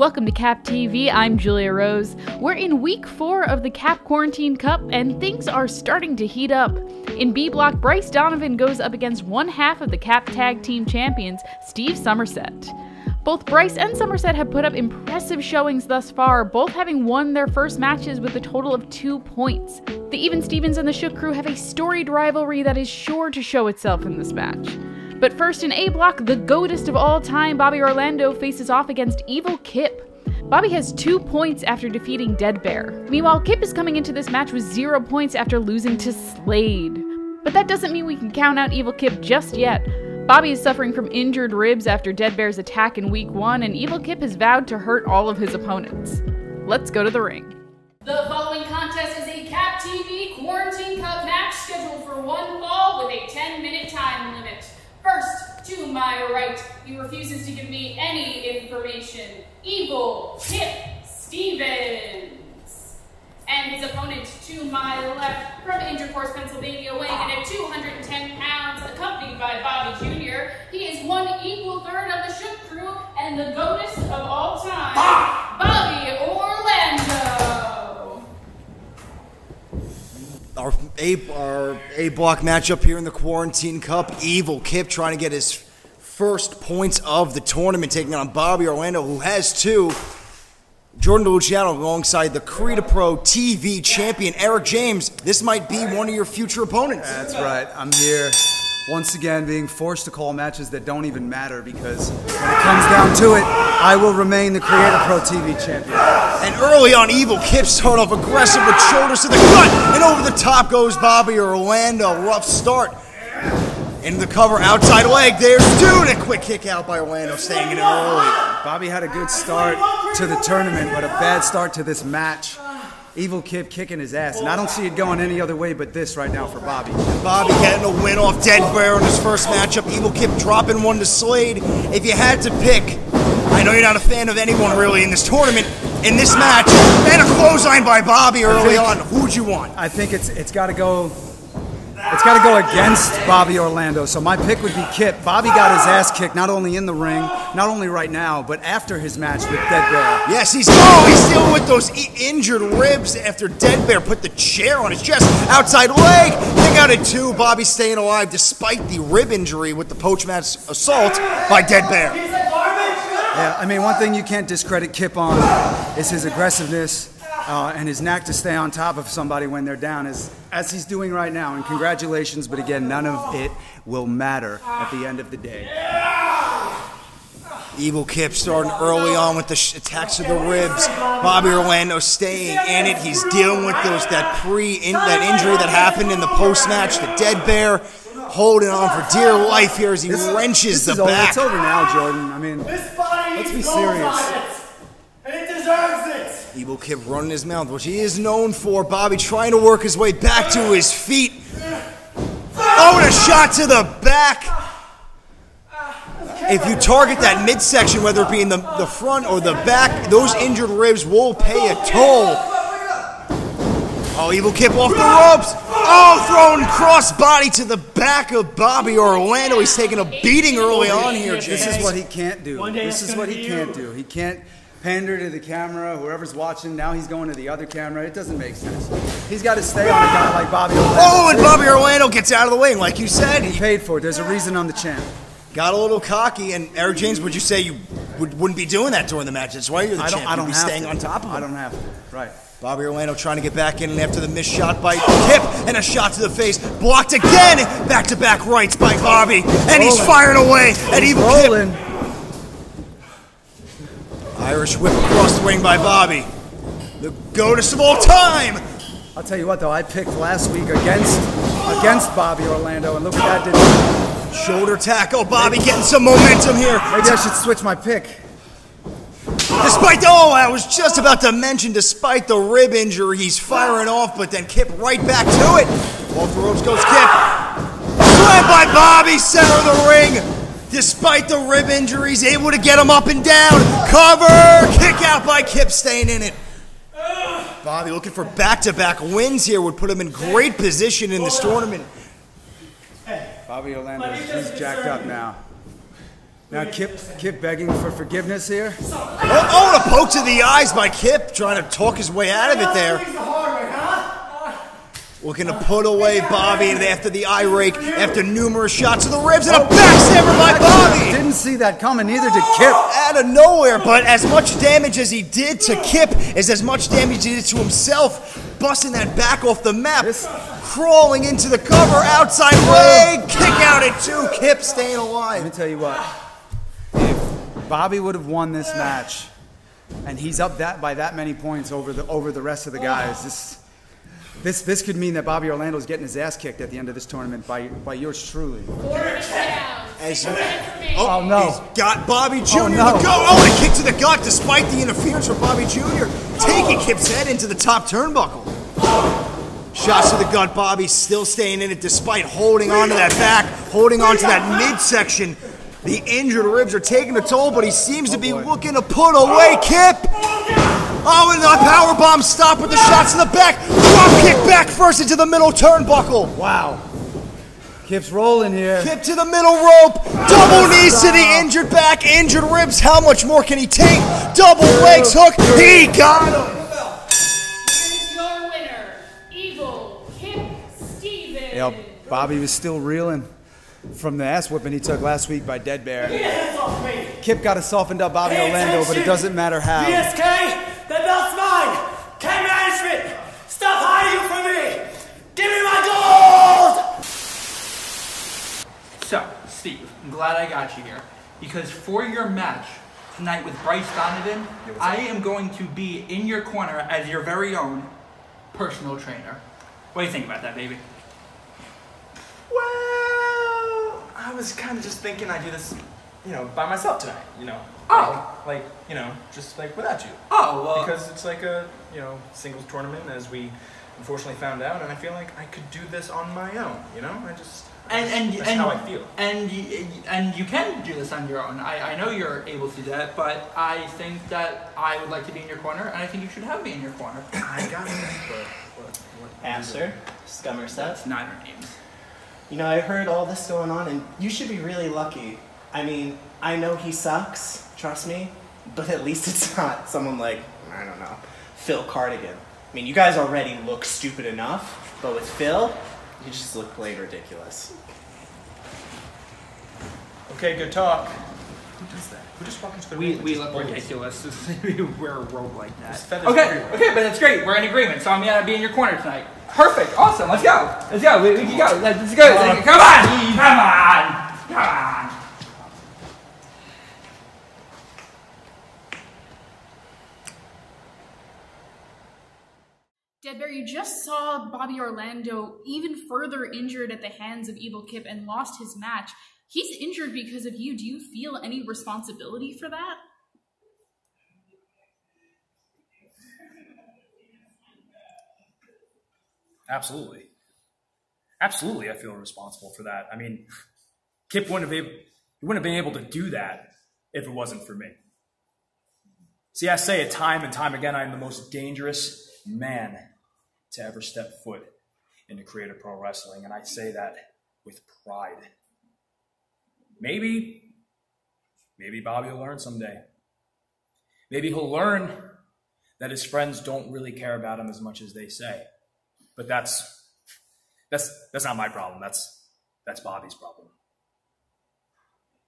Welcome to CAPTV, I'm Julia Rose. We're in week 4 of the Cap Quarantine Cup, and things are starting to heat up. In B block, Bryce Donovan goes up against one half of the Cap Tag Team champions, Steve Somerset. Both Bryce and Somerset have put up impressive showings thus far, both having won their first matches with a total of 2 points. The Even Stevens and the Shook crew have a storied rivalry that is sure to show itself in this match. But first in A block, the GOATest of all time, Bobby Orlando, faces off against Evil Kip. Bobby has 2 points after defeating Dead Bear. Meanwhile, Kip is coming into this match with 0 points after losing to Slade. But that doesn't mean we can count out Evil Kip just yet. Bobby is suffering from injured ribs after Dead Bear's attack in week 1, and Evil Kip has vowed to hurt all of his opponents. Let's go to the ring. The following contest is a CAPTV Quarantine Cup match scheduled for one fall with a 10-minute time limit. First, to my right, he refuses to give me any information, Evil Kip Stevens. And his opponent to my left, from Intercourse, Pennsylvania, weighing in at 210 pounds, accompanied by Bobby Jr., he is 1/3 of the Shook crew and the GOATest of all time, Bobby Orlando. Our A block matchup here in the Quarantine Cup. Evil Kip trying to get his first points of the tournament, taking on Bobby Orlando, who has 2. Jordan DeLuciano alongside the Creed Pro TV champion Eric James. This might be one of your future opponents. That's right. I'm here once again being forced to call matches that don't even matter because when it comes down to it, I will remain the Creator Pro TV champion. And early on, Evil Kip started off aggressive with shoulders to the gut, and over the top goes Bobby Orlando. Rough start. Into the cover, outside leg, there's 2, and a quick kick out by Orlando, staying in it early. Bobby had a good start to the tournament, but a bad start to this match. Evil Kip kicking his ass, and I don't see it going any other way but this right now for Bobby. Bobby getting a win off Dead Bear in his first matchup. Evil Kip dropping one to Slade. If you had to pick, I know you're not a fan of anyone really in this tournament, in this match, and a clothesline by Bobby early on, who'd you want? I think it's got to go. It's got to go against Bobby Orlando, so my pick would be Kip. Bobby got his ass kicked not only in the ring, not only right now, but after his match with Dead Bear. Yes, he's dealing with those injured ribs after Dead Bear put the chair on his chest. Outside leg, kick out at 2. Bobby staying alive despite the rib injury with the post-match assault by Dead Bear. Yeah, I mean, one thing you can't discredit Kip on is his aggressiveness. And his knack to stay on top of somebody when they're down, as he's doing right now. And congratulations, but again, none of it will matter at the end of the day. Evil Kip starting early on with the attacks to the ribs. Bobby Orlando staying in it. He's dealing with that injury that happened in the post-match. The Dead Bear holding on for dear life here as he wrenches the back. It's over now, Jordan. I mean, let's be serious. And it deserves it. Evil Kip running his mouth, which he is known for. Bobby trying to work his way back to his feet. Oh, and a shot to the back. If you target that midsection, whether it be in the front or the back, those injured ribs will pay a toll. Oh, Evil Kip off the ropes. Oh, throwing crossbody to the back of Bobby Orlando. He's taking a beating early on here, James. This is what he can't do. This is what he can't do. He can't pander to the camera, whoever's watching. Now he's going to the other camera. It doesn't make sense. He's got to stay on a guy like Bobby Orlando. Oh, and Bobby Orlando gets out of the way. And like you said, he paid for it. There's a reason on the channel. Got a little cocky. And Eric James, would you say you wouldn't be doing that during the match? That's why you're the champ. You'd be staying on top of him. I don't have to. Right. Bobby Orlando trying to get back in, and after the missed shot by Kip and a shot to the face, blocked again. Back-to-back rights by Bobby, and he's firing away at Evil Kip. Irish whip across the ring by Bobby. The GOATest of all time. I'll tell you what, though, I picked last week against Bobby Orlando, and look what that did. Shoulder tackle. Bobby getting some momentum here. Maybe I should switch my pick. I was just about to mention, despite the rib injury, he's firing off, but then Kip right back to it. Off the ropes goes Kip. Slammed by Bobby, center of the ring. Despite the rib injuries, able to get him up and down. Cover! Kick out by Kip, staying in it. Bobby looking for back-to-back wins here would put him in great position in this tournament. Bobby Orlando, he's jacked up now. Now Kip begging for forgiveness here. Oh, and a poke to the eyes by Kip, trying to talk his way out of it there. Looking to put away Bobby after the eye rake, after numerous shots to the ribs, and a backstabber by Bobby! Didn't see that coming, neither did Kip. Out of nowhere, but as much damage as he did to Kip is as much damage he did to himself, busting that back off the map, crawling into the cover, outside leg, kick out at 2, Kip staying alive. Let me tell you what, if Bobby would have won this match, and he's up by that many points over the rest of the guys, This could mean that Bobby Orlando's getting his ass kicked at the end of this tournament by yours truly. Oh no! He's got Bobby Jr. to go. Oh, and a kick to the gut despite the interference from Bobby Jr. Taking Kip's head into the top turnbuckle. Shots to the gut. Bobby still staying in it despite holding on to that back, holding on to that midsection. The injured ribs are taking a toll, but he seems to be looking to put away Kip. Oh, and the powerbomb stop with the shots in the back. Drop kick back first into the middle turnbuckle. Wow. Kip's rolling here. Kip to the middle rope. Double knees to the injured back, injured ribs. How much more can he take? Double legs hook. He got him. Here's your winner, Evil Kip Stevens. Yeah, Bobby was still reeling from the ass whipping he took last week by Dead Bear. Kip got a softened up Bobby Orlando, but it doesn't matter how. VSK, the belt's mine! K-Management, stop hiding from me! Give me my gold! So, Steve, I'm glad I got you here, because for your match tonight with Bryce Donovan, I am going to be in your corner as your very own personal trainer. What do you think about that, baby? Well, I was kind of just thinking I'd do this, by myself tonight, Oh. Like, just like without you. Oh, well. Because it's like a, singles tournament, as we unfortunately found out, and I feel like I could do this on my own, that's how I feel. And you can do this on your own. I know you're able to do that, but I think that I would like to be in your corner, and I think you should have me in your corner. I got it, but what Answer, Somerset. That's not our names. I heard all this going on, and you should be really lucky. I mean, I know he sucks, trust me, but at least it's not someone like, I don't know, Phil Cardigan. I mean, you guys already look stupid enough, but with Phil, you just look plain ridiculous. Okay, good talk. Who does that? Who just walks into the room? We look ridiculous. We wear a robe like that. feathers Okay, everywhere. okay, but that's great. We're in agreement, so I'm gonna be in your corner tonight. Perfect, awesome. Let's go. Let's go. We can go. Let's go. Come on. Come on. Come on. Deadbear, you just saw Bobby Orlando even further injured at the hands of Evil Kip and lost his match. He's injured because of you. Do you feel any responsibility for that? Absolutely. Absolutely, I feel responsible for that. I mean, Kip wouldn't have been able to do that if it wasn't for me. See, I say it time and time again, I'm the most dangerous man to ever step foot into creative pro wrestling, and I say that with pride. Maybe Bobby will learn someday. Maybe he'll learn that his friends don't really care about him as much as they say. But that's not my problem. That's Bobby's problem.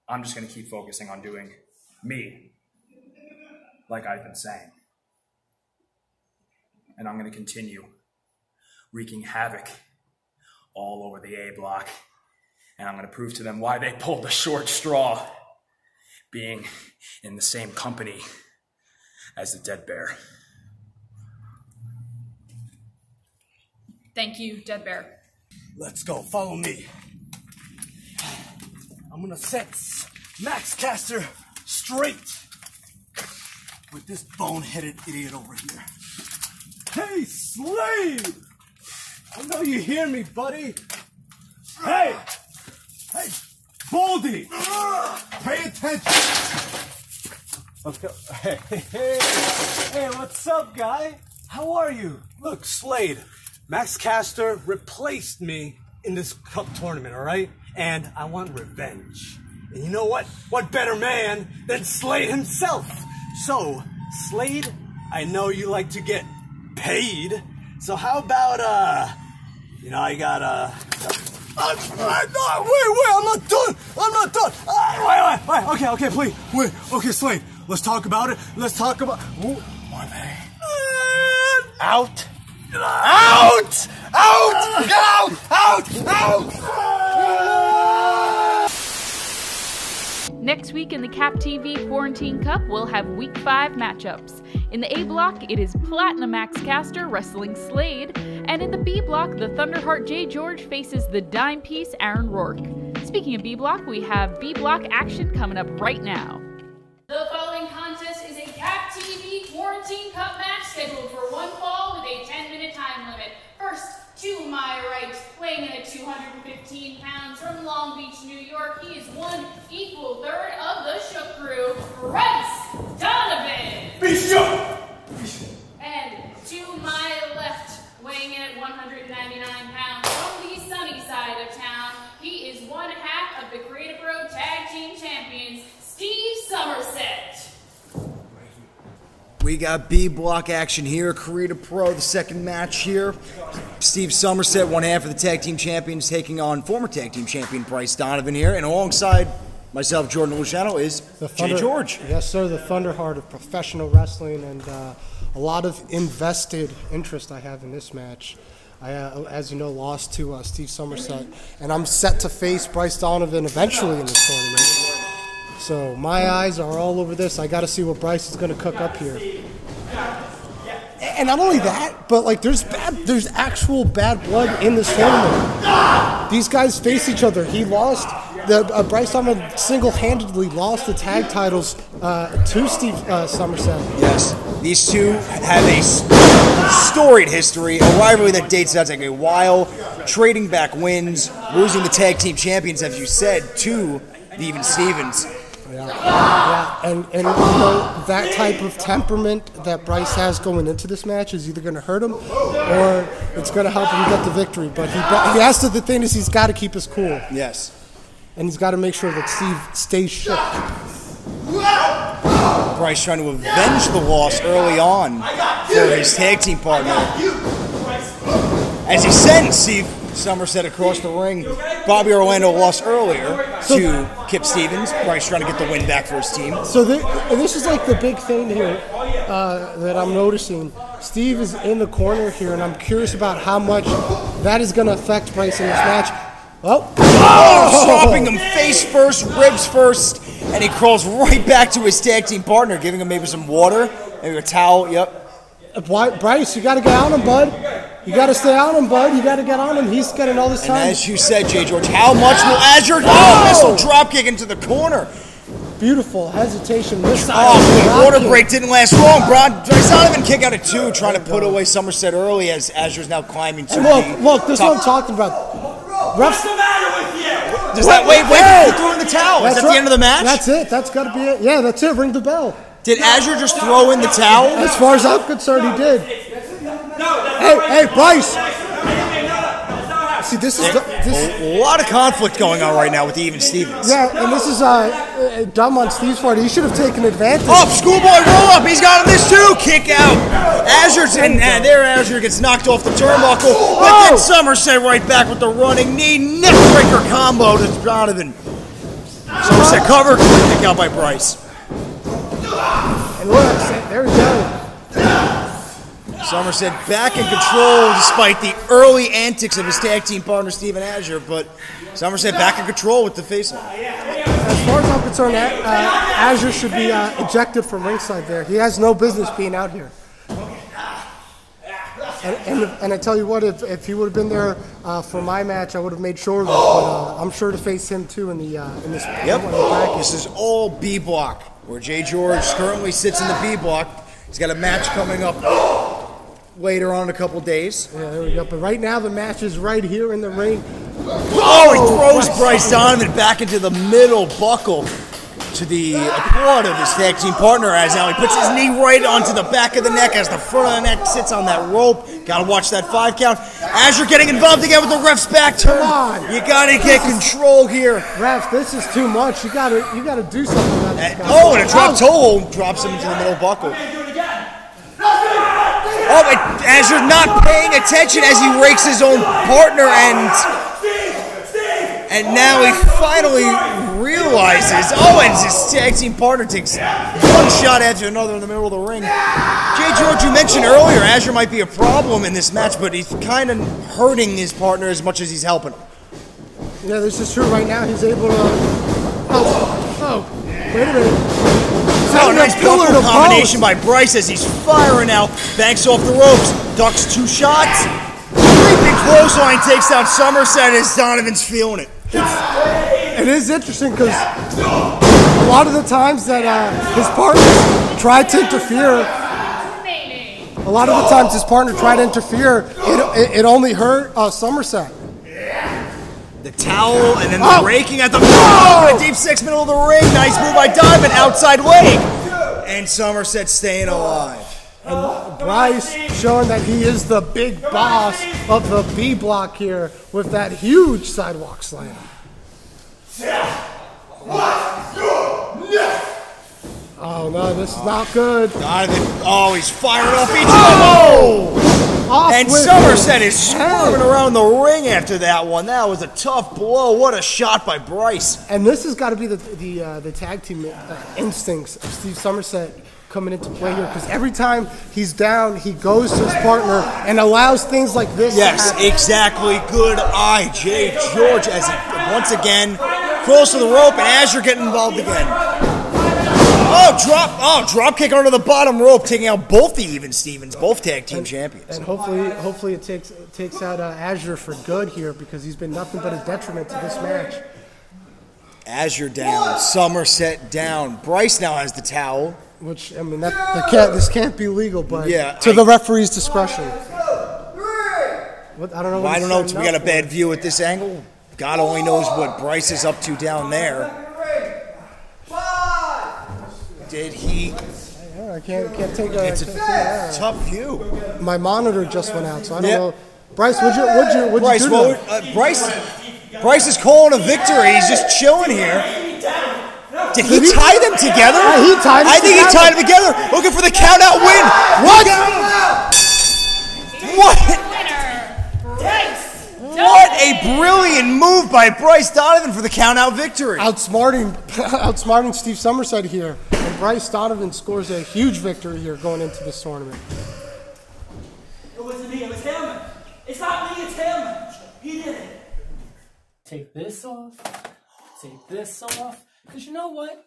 I'm just going to keep focusing on doing me, like I've been saying. And I'm going to continue wreaking havoc all over the A block. And I'm going to prove to them why they pulled the short straw, being in the same company as the Dead Bear. Thank you, Deadbear. Let's go, follow me. I'm gonna set Max Caster straight with this bone-headed idiot over here. Hey, Slade! I know you hear me, buddy. Hey! Hey, Baldy! Pay attention! Okay. Hey, what's up, guy? How are you? Look, Slade, Max Caster replaced me in this cup tournament, all right? And I want revenge. And you know what? What better man than Slade himself? So, Slade, I know you like to get paid. So how about, you know, I got, wait, I'm not done. Wait, okay, please. Wait, okay, Slade, let's talk about it. Let's talk about, what are they? Out! Get out! Next week in the CAPTV Quarantine Cup, we'll have Week 5 matchups. In the A block, it is Platinum Max Caster wrestling Slade, and in the B block, the Thunderheart J. George faces the Dime Piece Aaron Rourke. Speaking of B block, we have B block action coming up right now. The following contest is a CAPTV Quarantine Cup match scheduled for one fall with a 10-minute time limit. First, to my right, weighing in at 215 pounds from Long Beach, New York, he is 1 equal third of the Shook Crew, Bryce Donovan. Be shook! And to my left, weighing in at 199 pounds from the sunny side of town, he is 1/2 of the Creative Pro Tag Team Champions, Steve Somerset. We got B block action here. Karita Pro, the second match here. Steve Somerset, 1/2 of the Tag Team Champions, taking on former Tag Team Champion Bryce Donovan here. And alongside myself, Jordan Luciano, is Jay George. Yes, sir, the Thunderheart of professional wrestling, and a lot of invested interest I have in this match. I, as you know, lost to Steve Somerset, and I'm set to face Bryce Donovan eventually in this tournament. So my eyes are all over this. I got to see what Bryce is going to cook up here. And not only that, but like there's actual bad blood in this tournament. These guys face each other. He lost Bryce Donovan single-handedly lost the tag titles to Steve Somerset. Yes, these two have a storied history, a rivalry that dates out like a while, trading back wins, losing the tag team champions, as you said, to the Even Stevens. Yeah, and you know, that type of temperament that Bryce has going into this match is either going to hurt him or it's going to help him get the victory. But he has to. The thing is, he's got to keep his cool. Yes, and he's got to make sure that Steve stays shook. Bryce trying to avenge the loss early on for his tag team partner, as he sends Steve Somerset across the ring. Bobby Orlando lost earlier to Kip Stevens. Bryce trying to get the win back for his team. So this is like the big thing here that I'm noticing. Steve is in the corner here, and I'm curious about how much that is going to affect Bryce in this match. Oh, stopping him face first, ribs first, and he crawls right back to his tag team partner, giving him maybe some water, maybe a towel. Yep. Bryce, you got to get on him, bud. You got to stay on him, bud. You got to get on him. He's getting all this time. And as you said, Jay George, how much will Azure? Oh, missile drop kick into the corner. Beautiful hesitation. This the water break didn't last long. Bryce Donovan kick out at 2, trying to put away Somerset early as Azure's now climbing to look, this is what I'm talking about. What's the matter with you? Does that wait, he threw in the towel. Is that the end of the match? That's it. That's got to be it. Yeah, that's it. Ring the bell. Did Azure just throw in the towel? As far as I'm concerned, he did. Hey, Bryce. See, this is a lot of conflict going on right now with the Even Stevens. Yeah, and this is dumb on Steve's part. He should have taken advantage. Oh, schoolboy roll up. He's got him this too. Kick out. Azure's in. There, Azure gets knocked off the turnbuckle. But then Somerset right back with the running knee neckbreaker combo to Donovan. Somerset covered. Kick out by Bryce. And look, there we go. Somerset back in control despite the early antics of his tag team partner, Steven Azure, but Somerset back in control with the face-off. As far as I'm concerned, Azure should be ejected from ringside there. He has no business being out here. And I tell you what, if he would have been there for my match, I would have made sure of it. But I'm sure to face him too in this. Yep. This is all B block, where Jay George currently sits in the B block. He's got a match coming up later on in a couple days. Yeah, there we go. But right now the match is right here in the ring. Oh, he throws Bryce Donovan back into the middle buckle. to the applaud of his tag team partner as now he puts his knee right onto the back of the neck as the front of the neck sits on that rope. Gotta watch that 5 count. Azure getting involved again with the ref's back turn. You gotta get control here. Refs, this is too much. You gotta do something about this guy. Oh, and a drop toe hold drops him into the middle buckle. Oh, but Azure not paying attention as he rakes his own partner, and now he finally realizes. Oh, and his tag team partner takes one shot after another in the middle of the ring. Jay George, you mentioned earlier Azure might be a problem in this match, but he's kind of hurting his partner as much as he's helping him. Yeah, this is true. Right now, he's able to. Oh, wait a minute. Oh, nice buckle combination by Bryce as he's firing out. Banks off the ropes, ducks 2 shots. Creeping clothesline takes out Somerset as Donovan's feeling it. It is interesting because a lot of the times that his partner tried to interfere, it only hurt Somerset. The towel and then the raking at the middle, a deep 6 middle of the ring. Nice move by Donovan, outside leg. And Somerset staying alive. And Bryce showing that he is the big boss of the B block here with that huge sidewalk slam. Oh no, this is not good. Donovan, oh, he's firing off each other. And Somerset is squirming around the ring after that one. That was a tough blow. What a shot by Bryce. And this has got to be the tag team instincts of Steve Somerset coming into play here, because every time he's down, he goes to his partner and allows things like this to happen. Exactly. Good eye, Jay George, as he once again crawls to the rope, and Azure getting involved again. Drop kick under the bottom rope, taking out both the Even Stevens, both tag team champions. And hopefully it takes out Azure for good here, because he's been nothing but a detriment to this match. Azure down, Somerset down. Bryce now has the towel. Which, I mean, this can't be legal, but to the referee's discretion. What, I don't know. I don't know. We got a bad view at this angle. God only knows what Bryce is up to down there. Did he? I can't take a. It's a tough view. My monitor just went out, so I don't know. Bryce, would you do? Bryce is calling a victory. He's just chilling here. Did he tie them together? I think he tied them together. Looking for the count out win. What? What a brilliant move by Bryce Donovan for the count out victory. Outsmarting Steve Somerset here. And Bryce Donovan scores a huge victory here going into this tournament. It wasn't me, it was him. It's not me, it's him. He did it. Take this off. Take this off. Because you know what?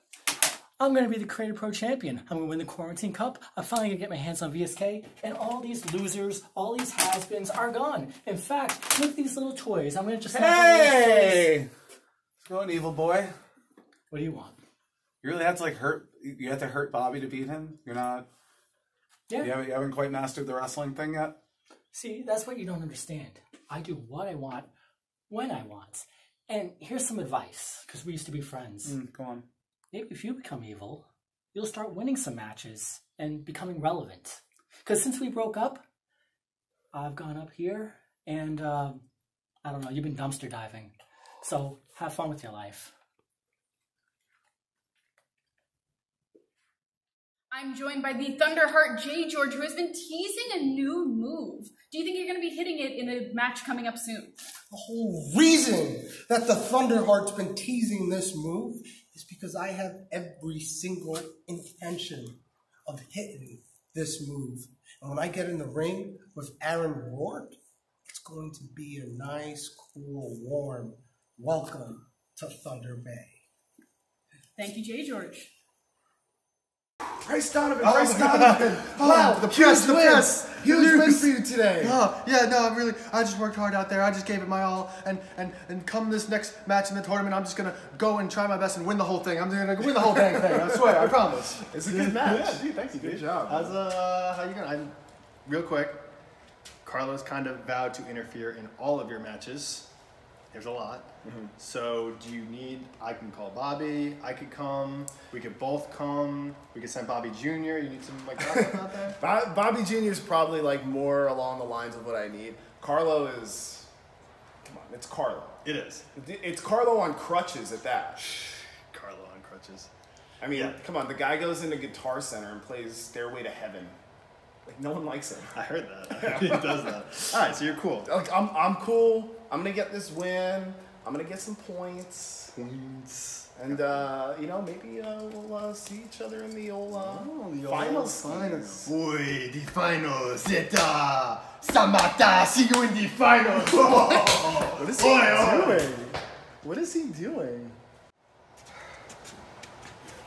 I'm going to be the Creator Pro Champion. I'm going to win the Quarantine Cup. I'm finally going to get my hands on VSK. And all these losers, all these has-beens are gone. In fact, look at these little toys. I'm going to just... Hey! What's going on, evil boy? What do you want? You really have to, like, you have to hurt Bobby to beat him? You're not... Yeah. You haven't quite mastered the wrestling thing yet? See, that's what you don't understand. I do what I want, when I want. And here's some advice, because we used to be friends. Go on. Maybe if you become evil, you'll start winning some matches and becoming relevant. Because since we broke up, I've gone up here and, I don't know, you've been dumpster diving. So have fun with your life. I'm joined by the Thunderheart Jay George, who has been teasing a new move. Do you think you're going to be hitting it in a match coming up soon? The whole reason that the Thunderheart's been teasing this move is because I have every single intention of hitting this move. And when I get in the ring with Aaron Rourke, it's going to be a nice, cool, warm welcome to Thunder Bay. Thank you, Jay George. Bryce Donovan! Wow, the press! Huge win for you today! I just worked hard out there. I just gave it my all. And come this next match in the tournament, I'm just going to go and try my best and win the whole thing. I'm going to win the whole dang thing. I swear, I promise. It's a good match. Yeah, dude, thank you. Good job. How you going? Real quick, Carlos kind of vowed to interfere in all of your matches. There's a lot. So do you need, I can call Bobby, I could come, we could both come, we could send Bobby Jr., you need some like that out there? Bobby Jr. is probably like more along the lines of what I need. Carlo is, come on, it's Carlo. It is. It's Carlo on crutches at that. Carlo on crutches. I mean, come on, the guy goes into Guitar Center and plays Stairway to Heaven. Like, no one likes him. I heard that. He does that. All right, so you're cool. Like, I'm cool. I'm going to get this win. I'm going to get some points. And, you know, maybe we'll see each other in the old finals. Oi, the finals. Samata, see you in the finals. What is he doing? What is he doing?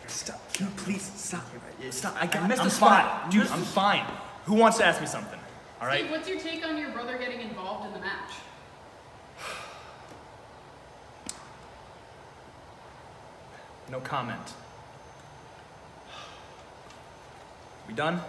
Stop. Dude, please, stop. Stop. I missed the spot. Dude, I'm fine. Who wants to ask me something? All right? Steve, what's your take on your brother getting involved in the match? No comment. We done?